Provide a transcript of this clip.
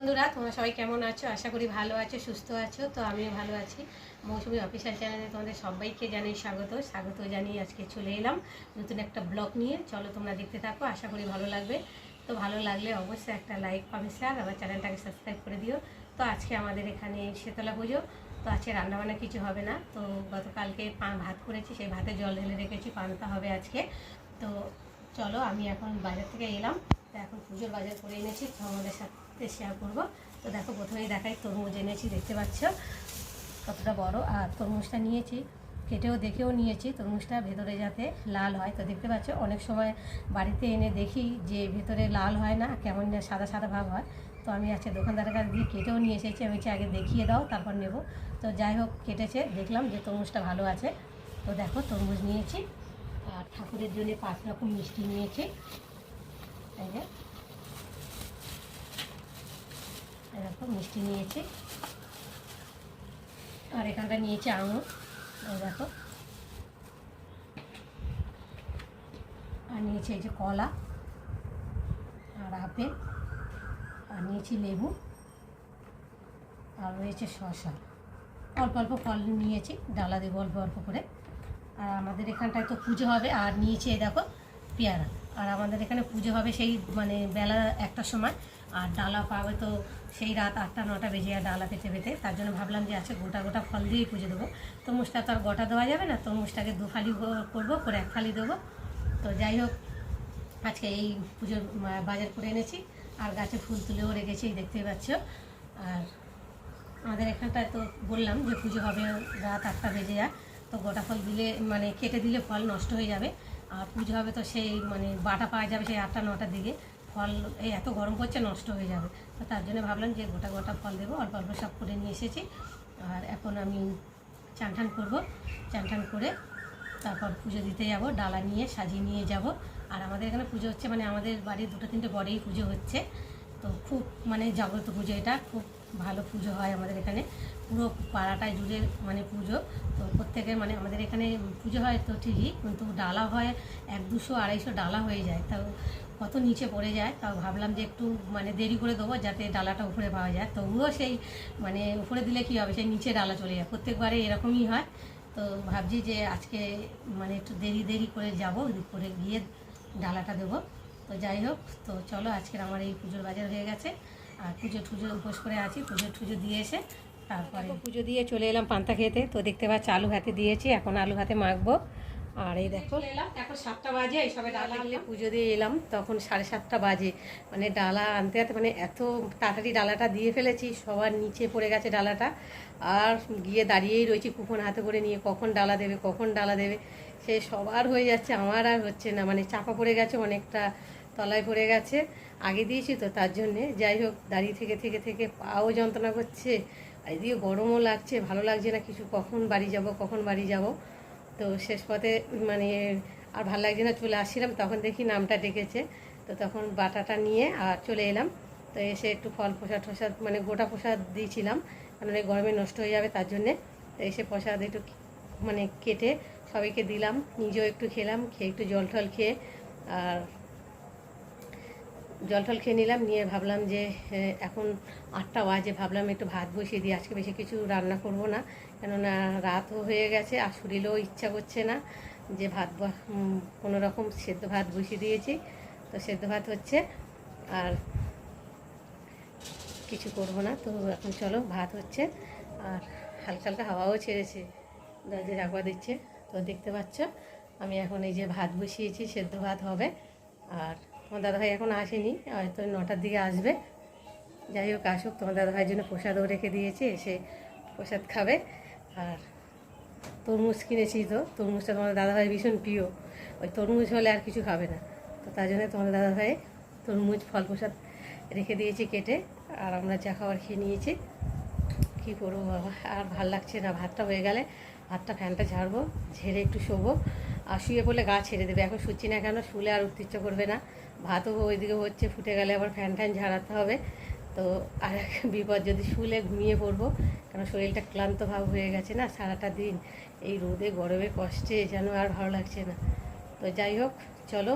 বন্ধুরা, তোমরা সবাই কেমন আছো? আশা করি ভালো আছো, সুস্থ আছো। তো আমিও ভালো আছি। মৌসুমী অফিসিয়াল চ্যানেলে তোমাদের সবাইকে জানাই স্বাগত জানিয়ে আজকে চলে এলাম নতুন একটা ব্লগ নিয়ে। চলো তোমরা দেখতে থাকো, আশা করি ভালো লাগবে। তো ভালো লাগলে অবশ্যই একটা লাইক, কমেন্ট, শেয়ার, আমার চ্যানেলটাকে সাবস্ক্রাইব করে দিও। তো আজকে আমাদের এখানে শীতলা পুজো, তো আজকে রান্নাবান্না কিছু হবে না। তো গতকালকে ভাত করেছি, সেই ভাতে জল ঢেলে রেখেছি, পান্তা হবে আজকে। তো চলো, আমি এখন বাজার থেকে এলাম। তো এখন পুজোর বাজার করে এনেছি, তো আমাদের সাথে শেয়ার করবো। তো দেখো, প্রথমেই দেখাই তরমুজ এনেছি, দেখতে পাচ্ছ কতটা বড়। আর তরমুজটা নিয়েছি, কেটেও দেখেও নিয়েছি তরমুজটা ভেতরে যাতে লাল হয়। তো দেখতে পাচ্ছ, অনেক সময় বাড়িতে এনে দেখি যে ভেতরে লাল হয় না, কেমন সাদা সাদা ভাব হয়। তো আমি আজকে দোকানদারের কাছে দিয়ে কেটেও নিয়ে এসেছি। আমি আগে দেখিয়ে দাও, তারপর নেব। তো যাই হোক, কেটেছে, দেখলাম যে তরমুজটা ভালো আছে। তো দেখো, তরমুজ নিয়েছি। আর ঠাকুরের জন্য 5 রকম মিষ্টি নিয়েছি। এই যে এরকম মিষ্টি নিয়েছি। আর এখানটা নিয়েছি আঙুর, দেখো। আর নিয়েছি এই যে কলা আর আপেল। আর নিয়েছি লেবু। আর রয়েছে শসা। অল্প অল্প ফল নিয়েছি, ডালা দেবো অল্প অল্প করে। আর আমাদের এখানটায় তো পুজো হবে। আর নিয়েছি এই দেখো পেয়ারা। আর আমাদের এখানে পুজো হবে সেই বেলা 1টার সময়। আর ডালা পাবে তো সেই রাত 8টা-9টা বেজে যায় ডালা পেতে পেতে। তার জন্য ভাবলাম যে আজকে গোটা গোটা ফল দিয়েই পুজো দেবো। তরমুজটা তো আর গোটা দেওয়া যাবে না, তরমুজটাকে 2 ফালি করবো, করে 1 ফালি দেবো। তো যাই হোক, আজকে এই পুজোর বাজার করে এনেছি। আর গাছে ফুল তুলেও রেখেছি, দেখতেই পাচ্ছ। আর আমাদের এখানটায় তো বললাম যে পুজো হবে রাত 8টা বেজে যায়। তো গোটা ফল দিলে কেটে দিলে ফল নষ্ট হয়ে যাবে। আর পুজো হবে তো সেই বাটা পাওয়া যাবে সেই 8টা-9টার দিকে। ফল এই এত গরম পড়ছে, নষ্ট হয়ে যাবে। তো তার জন্য ভাবলাম যে গোটা গোটা ফল দেবো, অল্প অল্প সব করে নিয়ে এসেছি। আর এখন আমি চান টান করবো। চান টান করে তারপর পুজো দিতে যাব, ডালা নিয়ে সাজিয়ে নিয়ে যাব। আর আমাদের এখানে পুজো হচ্ছে, আমাদের বাড়ির 2-3টে বড়েই পুজো হচ্ছে। তো খুব জাগ্রত পুজো, এটা খুব ভালো পুজো হয় আমাদের এখানে। পুরো পাড়াটায় জুড়ে পুজো। তো প্রত্যেকের আমাদের এখানে পুজো হয় তো ঠিকই, কিন্তু ডালা হয় 100-200-250 ডালা হয়ে যায়। তাও কত নিচে পড়ে যায়। তাও ভাবলাম যে একটু দেরি করে দেবো, যাতে ডালাটা উপরে পাওয়া যায়। তবুও সেই উপরে দিলে কী হবে, সেই নিচে ডালা চলে যায়, প্রত্যেকবারে এরকমই হয়। তো ভাবছি যে আজকে একটু দেরি দেরি করে যাব, করে গিয়ে ডালাটা দেবো। তো যাই হোক, তো চলো, আজকের আমার এই পুজোর বাজার হয়ে গেছে। আর পুজো টুজো উপোস করে আছি, পুজো দিয়ে এসে তারপরে পুজো দিয়ে চলে এলাম পান্তা খেতে। তো দেখতে পাচ্ছি আলু ভাতে দিয়েছি, এখন আলু ভাতে মাখবো। আর এই দেখো, এলাম এখন 7টা বাজে, এইসবে ডালা আনলে পুজো দিয়ে এলাম, তখন 7:30টা বাজে। ডালা আনতে আনতে এত তাড়াতাড়ি ডালাটা দিয়ে ফেলেছি, সবার নিচে পড়ে গেছে ডালাটা। আর গিয়ে দাঁড়িয়েই রয়েছি কুপন হাতে করে নিয়ে, কখন ডালা দেবে, কখন ডালা দেবে। সে সবার হয়ে যাচ্ছে, আমার আর হচ্ছে না। চাপা পড়ে গেছে, অনেকটা তলায় পড়ে গেছে। আগে দিয়েছি তো তার জন্যে। যাই হোক, দাঁড়িয়ে থেকে থেকে থেকে পাও যন্ত্রণা করছে, আর এদিকে গরমও লাগছে, ভালো লাগছে না কিছু। কখন বাড়ি যাব। তো শেষ পথে আর ভালো লাগছে না, চলে আসছিলাম। তখন দেখি নামটা ডেকেছে, তো তখন বাটাটা নিয়ে আর চলে এলাম। তো এসে একটু ফল প্রসাদ গোটা প্রসাদ দিয়েছিলাম, কারণ এই গরমে নষ্ট হয়ে যাবে তার জন্যে। তো এসে প্রসাদ একটু কেটে সবাইকে দিলাম, নিজেও একটু খেলাম, খেয়ে একটু জল টল খেয়ে নিলাম। নিয়ে ভাবলাম যে এখন 8টা বাজে, ভাবলাম একটু ভাত বসিয়ে দিই। আজকে বেশি কিছু রান্না করব না, কেননা রাতও হয়ে গেছে, আর শরীরেও ইচ্ছা করছে না যে কোনো রকম সেদ্ধ ভাত বসিয়ে দিয়েছি। তো সেদ্ধ ভাত হচ্ছে, আর কিছু করব না। তো এখন চলো, ভাত হচ্ছে। আর হালকা হালকা হাওয়াও ছেড়েছে, দরজা রাখবা দিচ্ছে। তো দেখতে পাচ্ছ, আমি এখন এই যে ভাত বসিয়েছি, সেদ্ধ ভাত হবে। আর তোমার দাদাভাই এখন আসেনি, হয়তো 9টার দিকে আসবে। যাই হোক, আসুক। তোমার দাদাভাইয়ের জন্য প্রসাদও রেখে দিয়েছে, এসে প্রসাদ খাবে। আর তরমুজ কিনেছি, তো তরমুজটা তোমার দাদাভাই ভীষণ প্রিয়। ওই তরমুজ হলে আর কিছু খাবে না, তো তার জন্য তোমার দাদাভাই তরমুজ ফল প্রসাদ রেখে দিয়েছি কেটে। আর আমরা চা খাবার খেয়ে নিয়েছি। কী করবো বাবা, আর ভাল লাগছে না। ভাতটা হয়ে গেলে ফ্যানটা ঝাড়বো, ঝেড়ে একটু শোবো। আর শুয়ে পড়লে গা ছেড়ে দেবে। এখন শুচ্ছি না, কেন শুলে আর উঠতে ইচ্ছা করবে না। ভাতও ওইদিকে হচ্ছে, ফুটে গেলে আবার ফ্যান ঝাড়াতে হবে। তো আর এক বিপদ, যদি শুলে ঘুমিয়ে পড়বো, কারণ শরীরটা ক্লান্ত ভাব হয়ে গেছে না সারাটা দিন। এই রোদে গরমে কষ্টে যেন আর ভালো লাগছে না। তো যাই হোক, চলো।